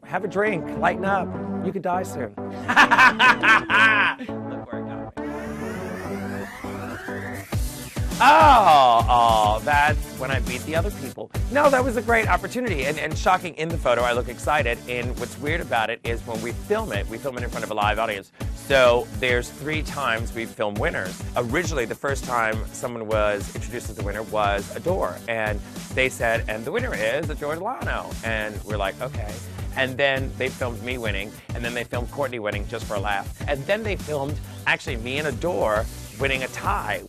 Have a drink, lighten up. You could die soon. Look where it got me. Oh, that's when I beat the other people. No, that was a great opportunity and shocking. In the photo, I look excited. And what's weird about it is when we film it in front of a live audience. So there's 3 times we've filmed winners. Originally, the first time someone was introduced as the winner was Adore. And they said, and the winner is Adore Delano. And we're like, okay. And then they filmed me winning, and then they filmed Courtney winning just for a laugh. And then they filmed, actually, me and Adore winning a tie,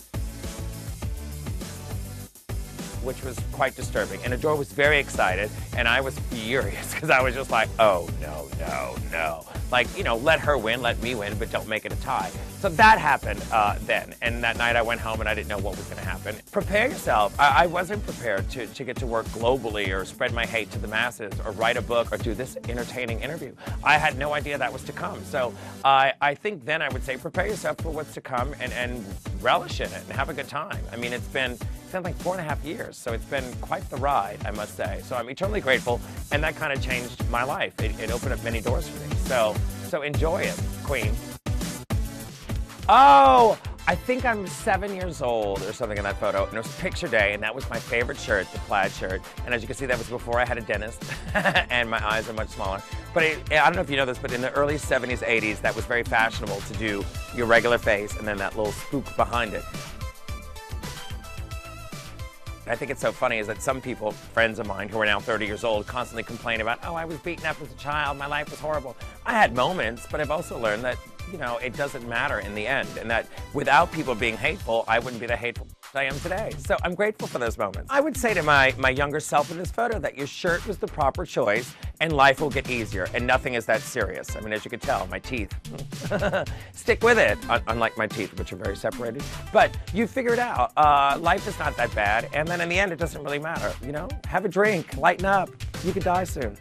which was quite disturbing. And Adore was very excited, and I was furious, because I was just like, oh, no, no, no. Like, you know, let her win, let me win, but don't make it a tie. So that happened then. And that night I went home and I didn't know what was gonna happen. Prepare yourself. I wasn't prepared to get to work globally or spread my hate to the masses or write a book or do this entertaining interview. I had no idea that was to come. So I think then I would say prepare yourself for what's to come and relish in it and have a good time. I mean, it's been like 4.5 years, so it's been quite the ride, I must say. So I'm eternally grateful, and that kind of changed my life. It opened up many doors for me. So enjoy it, Queen. Oh, I think I'm 7 years old or something in that photo, and it was picture day, and that was my favorite shirt, the plaid shirt. And as you can see, that was before I had a dentist, and my eyes are much smaller. But I don't know if you know this, but in the early 70s, 80s, that was very fashionable to do your regular face and then that little spook behind it. I think it's so funny is that some people, friends of mine who are now 30 years old, constantly complain about, oh, I was beaten up as a child, my life was horrible. I had moments, but I've also learned that, you know, it doesn't matter in the end, and that without people being hateful, I wouldn't be the hateful I am today. So I'm grateful for those moments. I would say to my younger self in this photo that your shirt was the proper choice and life will get easier, and nothing is that serious. I mean, as you can tell, my teeth. Stick with it, unlike my teeth, which are very separated. But you figure it out. Life is not that bad, and then in the end, it doesn't really matter, you know? Have a drink, lighten up. You could die soon.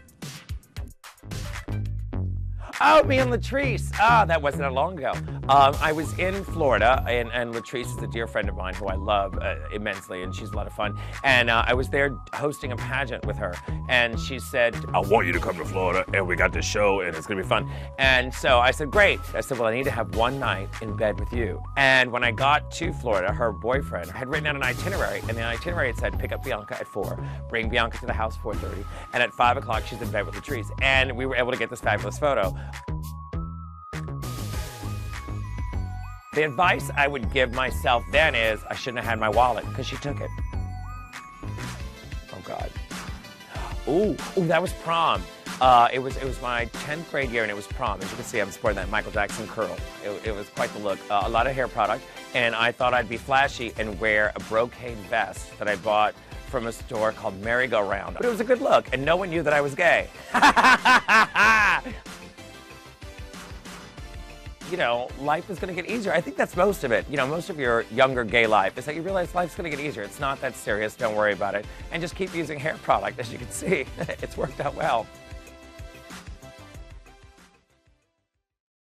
Oh, me and Latrice. That wasn't that long ago. I was in Florida, and Latrice is a dear friend of mine who I love immensely, and she's a lot of fun. And I was there hosting a pageant with her, and she said, I want you to come to Florida, and we got this show, and it's gonna be fun. And so I said, great. I said, well, I need to have one night in bed with you. And when I got to Florida, her boyfriend had written out an itinerary, and the itinerary had said, pick up Bianca at 4, bring Bianca to the house 4:30, and at 5 o'clock, she's in bed with Latrice. And we were able to get this fabulous photo. The advice I would give myself then is I shouldn't have had my wallet, because she took it. Oh, God. Ooh, that was prom. It was my 10th grade year, and it was prom. As you can see, I'm sporting that Michael Jackson curl. It was quite the look. A lot of hair product, and I thought I'd be flashy and wear a brocade vest that I bought from a store called Merry Go Round. But it was a good look, and no one knew that I was gay. You know, life is going to get easier. I think that's most of it. You know, most of your younger gay life is that you realize life's going to get easier. It's not that serious. Don't worry about it. And just keep using hair product. As you can see, it's worked out well.